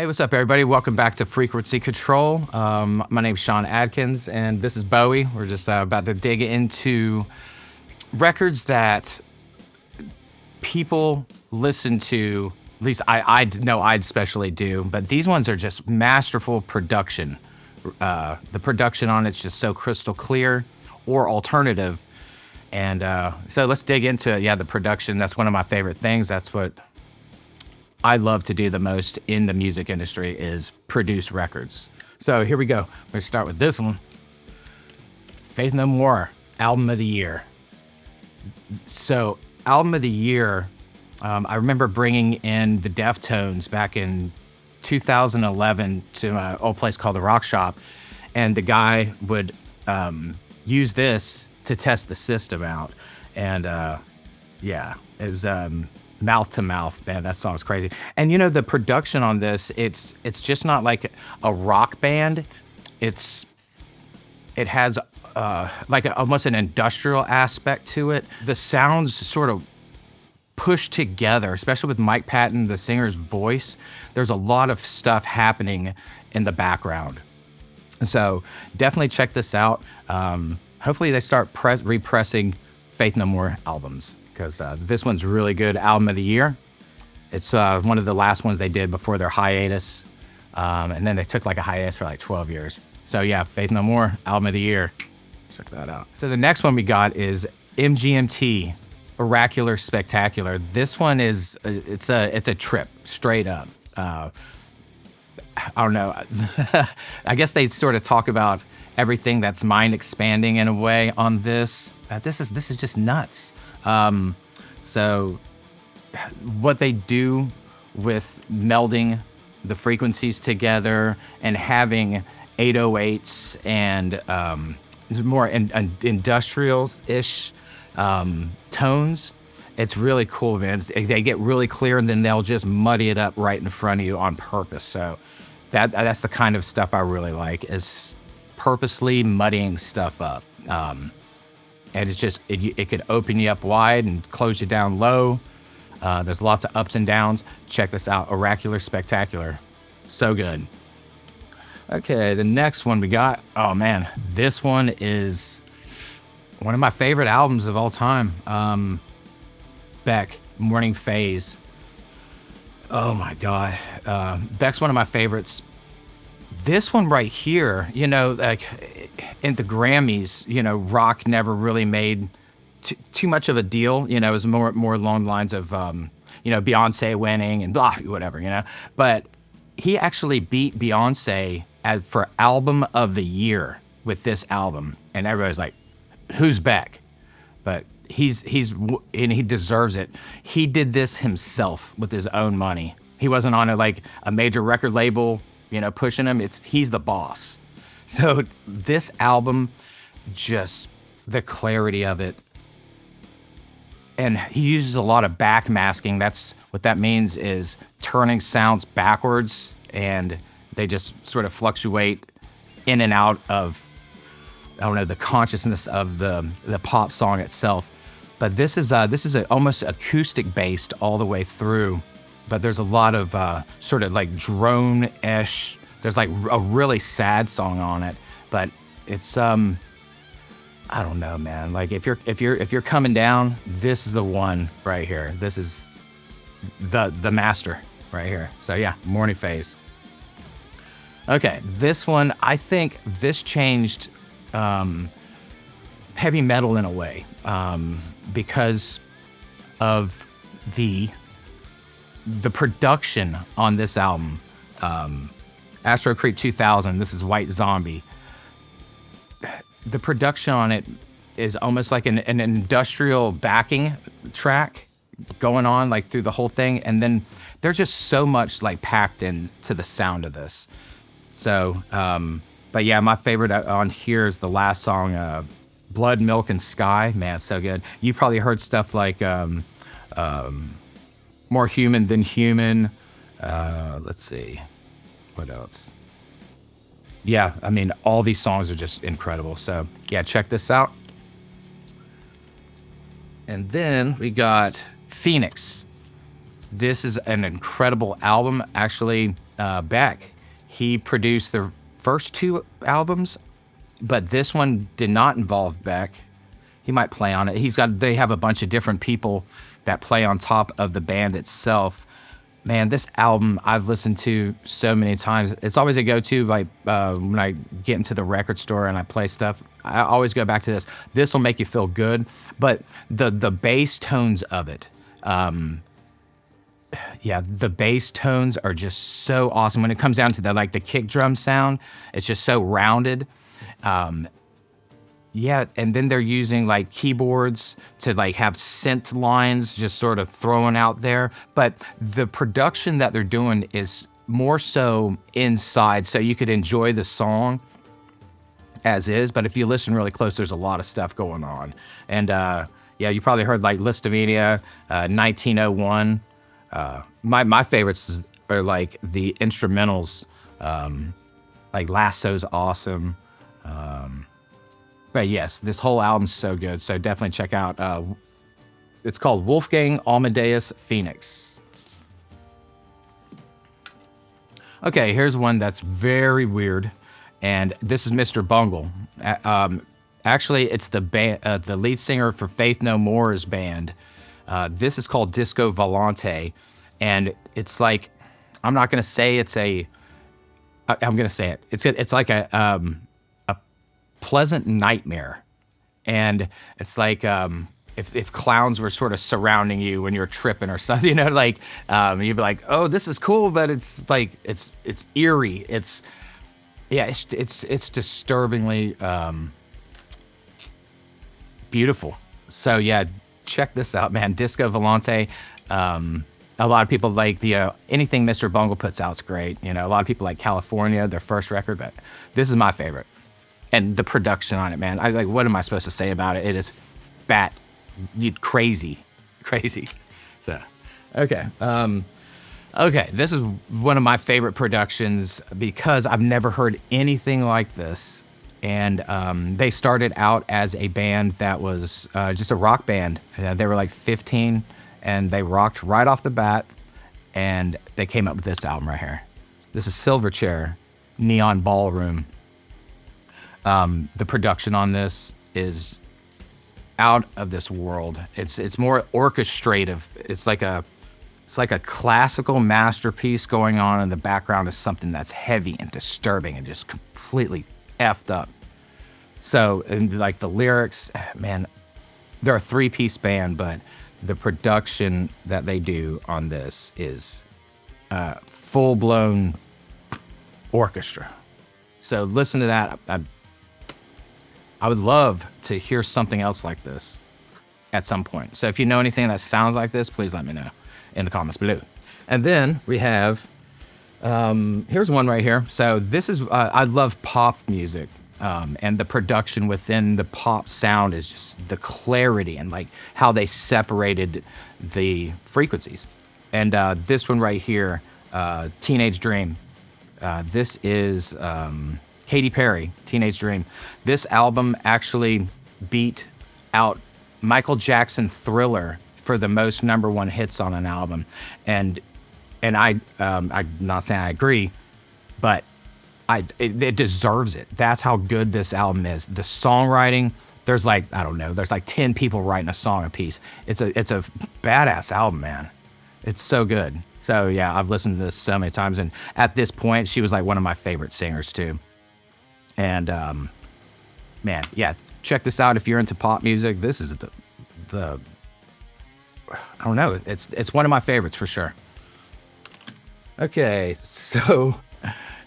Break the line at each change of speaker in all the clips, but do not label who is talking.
Hey, what's up, everybody? Welcome back to Frequency Control. My name's Sean Adkins, and this is Bowie. We're just about to dig into records that people listen to. At least I know I especially do, but these ones are just masterful production. The production on it's just so crystal clear or alternative. And so let's dig into it. Yeah, the production, that's one of my favorite things. That's what I love to do the most in the music industry is produce records. So here we go. We're gonna start with this one. Faith No More, Album of the Year. So Album of the Year, I remember bringing in the Deftones back in 2011 to my old place called the Rock Shop. And the guy would use this to test the system out. And yeah, it was mouth to mouth, man. That song's crazy. And you know, the production on this, it's just not like a rock band. It has like almost an industrial aspect to it. The sounds sort of pushed together, especially with Mike Patton, the singer's voice. There's a lot of stuff happening in the background. So definitely check this out. Hopefully they start repressing Faith No More albums, because this one's really good. Album of the Year. It's one of the last ones they did before their hiatus. And then they took like a hiatus for like 12 years. So yeah, Faith No More, Album of the Year. Check that out. So the next one we got is MGMT, Oracular Spectacular. This one is, it's a trip, straight up. I don't know. I guess they sort of talk about everything that's mind expanding in a way on this. This is just nuts. So what they do with melding the frequencies together and having 808s and more industrial-ish tones, it's really cool, man. They get really clear and then they'll just muddy it up right in front of you on purpose. So that's the kind of stuff I really like, is purposely muddying stuff up. And it's just, it could open you up wide and close you down low. There's lots of ups and downs. Check this out, Oracular Spectacular. So good. Okay, the next one we got, oh man, this one is one of my favorite albums of all time. Beck, Morning Phase. Oh my God. Beck's one of my favorites. This one right here, you know, like in the Grammys, you know, rock never really made too much of a deal. You know, it was more along the lines of, you know, Beyonce winning and blah, whatever, you know. But he actually beat Beyonce for Album of the Year with this album. And everybody's like, who's Beck? But and he deserves it. He did this himself with his own money. He wasn't on a major record label, you know, pushing him. He's the boss. So this album, just the clarity of it. And he uses a lot of backmasking. That's what that means, is turning sounds backwards, and they just sort of fluctuate in and out of, I don't know, the consciousness of the pop song itself. But this is almost acoustic based all the way through. But there's a lot of sort of like drone-ish. There's like a really sad song on it, but it's I don't know, man. Like if you're coming down, this is the one right here. This is the master right here. So yeah, Morning Phase. Okay, this one, I think this changed heavy metal in a way, because of the production on this album. Astro Creep 2000, this is White Zombie. The production on it is almost like an industrial backing track going on like through the whole thing, and then there's just so much like packed into the sound of this. So, but yeah, my favorite on here is the last song, Blood, Milk, and Sky. Man, so good. You've probably heard stuff like More Human Than Human. Let's see, what else? Yeah, I mean, all these songs are just incredible. So yeah, check this out. And then we got Phoenix, This is an incredible album. Actually, Beck, he produced the first two albums, but this one did not involve Beck. He might play on it. They have a bunch of different people that play on top of the band itself. Man, this album I've listened to so many times. It's always a go-to, like when I get into the record store and I play stuff. I always go back to this. This will make you feel good, but the bass tones of it, yeah, the bass tones are just so awesome. When it comes down to the kick drum sound, it's just so rounded. Yeah, and then they're using like keyboards to like have synth lines just sort of thrown out there. But the production that they're doing is more so inside, so you could enjoy the song as is. But if you listen really close, there's a lot of stuff going on. And yeah, you probably heard like Listomania, 1901. My favorites are like the instrumentals, like Lasso's awesome. But yes, this whole album's so good. So definitely check out, it's called Wolfgang Amadeus Phoenix. Okay, here's one that's very weird. And this is Mr. Bungle. Actually, it's the lead singer for Faith No More's band. This is called Disco Volante. And it's like, I'm not going to say I'm going to say it. It's like a pleasant nightmare. And it's like if clowns were sort of surrounding you when you're tripping or something, you know, like you'd be like, oh, this is cool, but it's like it's eerie. It's disturbingly beautiful. So yeah, check this out, man. Disco Volante. A lot of people like anything Mr. Bungle puts out's great. You know, a lot of people like California, their first record, but this is my favorite. And the production on it, man. What am I supposed to say about it? It is crazy. So, okay. Okay, this is one of my favorite productions because I've never heard anything like this. And they started out as a band that was just a rock band. They were like 15, and they rocked right off the bat, and they came up with this album right here. This is Silverchair, Neon Ballroom. The production on this is out of this world. It's more orchestrative. It's like a classical masterpiece going on, and the background is something that's heavy and disturbing and just completely effed up. So, and like the lyrics, man, they're a three-piece band, but the production that they do on this is full-blown orchestra. So listen to that. I would love to hear something else like this at some point. So if you know anything that sounds like this, please let me know in the comments below. And then we have, here's one right here. So this is, I love pop music. And the production within the pop sound is just the clarity and like how they separated the frequencies. And this one right here, Teenage Dream. This is Katy Perry, Teenage Dream. This album actually beat out Michael Jackson Thriller for the most #1 hits on an album. And I'm not saying I agree, but it deserves it. That's how good this album is. The songwriting, there's like 10 people writing a song a piece. It's a badass album, man. It's so good. So yeah, I've listened to this so many times, and at this point, she was like one of my favorite singers too. And man, yeah, check this out if you're into pop music. This is the I don't know. It's one of my favorites for sure. Okay, so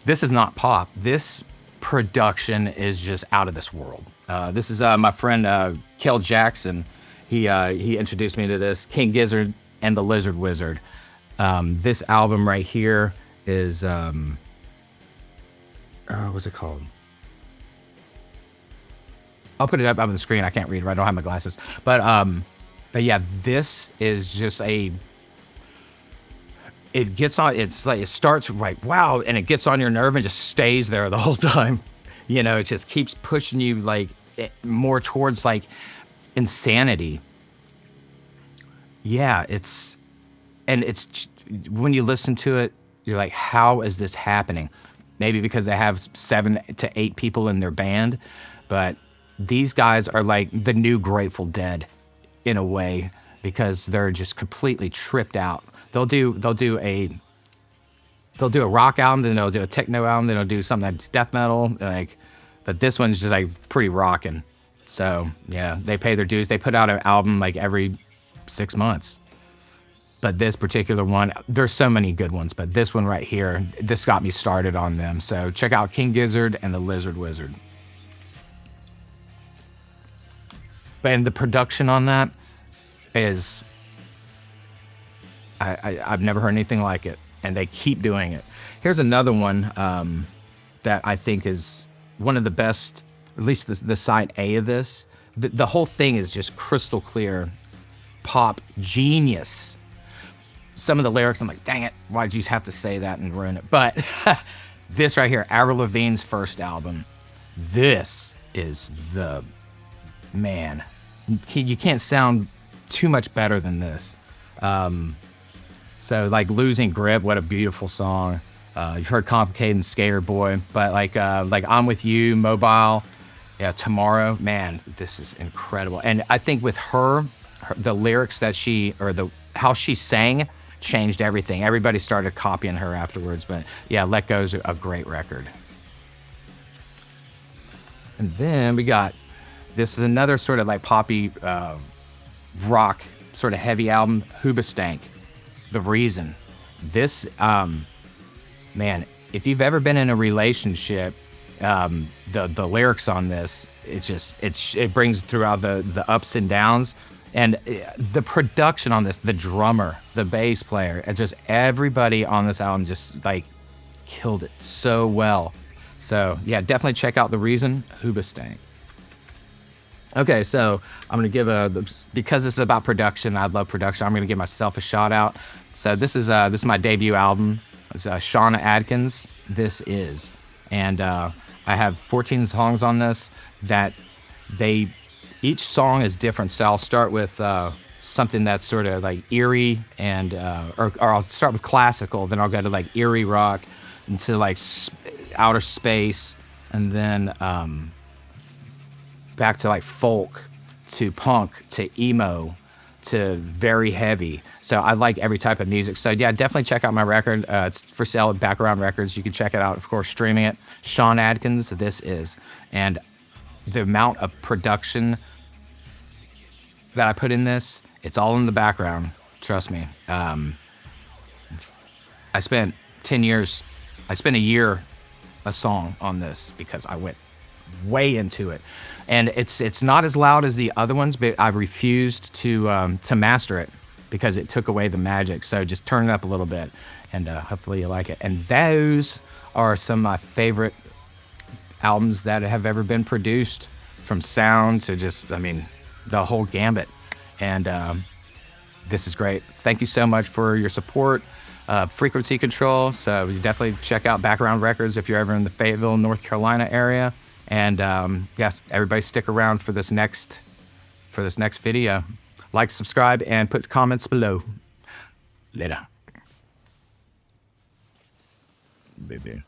this is not pop. This production is just out of this world. This is my friend Kel Jackson. He introduced me to this, King Gizzard and the Lizard Wizard. This album right here is what's it called? I'll put it up on the screen. I can't read it. I don't have my glasses. But yeah, this is just it gets on, it's like, it starts right, wow, and it gets on your nerve and just stays there the whole time. You know, it just keeps pushing you like more towards like insanity. Yeah, it's and when you listen to it, you're like, how is this happening? Maybe because they have 7 to 8 people in their band, but these guys are like the new Grateful Dead in a way because they're just completely tripped out. They'll do a rock album, then they'll do a techno album, then they'll do something that's death metal, like, but this one's just like pretty rocking. So yeah, they pay their dues. They put out an album like every 6 months. But this particular one, there's so many good ones, but this one right here, this got me started on them. So check out King Gizzard and the Lizard Wizard. And the production on that is, I've never heard anything like it, and they keep doing it. Here's another one that I think is one of the best, at least the side A of this. The whole thing is just crystal clear, pop genius. Some of the lyrics, I'm like, dang it, why'd you have to say that and ruin it? But this right here, Avril Lavigne's first album, this is the, man, you can't sound too much better than this. So like Losing Grip, what a beautiful song. You've heard Complicated and Skater Boy, but like I'm With You, Mobile, yeah, Tomorrow, man, this is incredible. And I think with her the lyrics that how she sang changed everything. Everybody started copying her afterwards, but yeah, Let Go's a great record. And then we got, this is another sort of like poppy rock, sort of heavy album, Hoobastank, The Reason. This, man, if you've ever been in a relationship, the lyrics on this, it brings throughout the ups and downs. And the production on this, the drummer, the bass player, and just everybody on this album just like killed it so well. So yeah, definitely check out The Reason, Hoobastank. Okay, so I'm gonna give because this is about production, I love production, I'm gonna give myself a shout out. So this is my debut album. It's Shauna Adkins, This Is. And I have 14 songs on this that each song is different. So I'll start with something that's sort of like eerie and, or I'll start with classical, then I'll go to like eerie rock into like outer space, and then back to like folk, to punk, to emo, to very heavy. So I like every type of music. So yeah, definitely check out my record. It's for sale at Background Records. You can check it out, of course, streaming it. Sean Adkins, This Is. And the amount of production that I put in this, it's all in the background. Trust me. I spent 10 years, I spent a year a song on this because I went way into it. And it's not as loud as the other ones, but I've refused to master it because it took away the magic. So just turn it up a little bit, and hopefully you like it. And those are some of my favorite albums that have ever been produced, from sound to just, I mean, the whole gambit. And this is great. Thank you so much for your support. Frequency Control. So you definitely check out Background Records if you're ever in the Fayetteville, North Carolina area. And yes, everybody stick around for this next video. Like, subscribe, and put comments below. Later. Baby.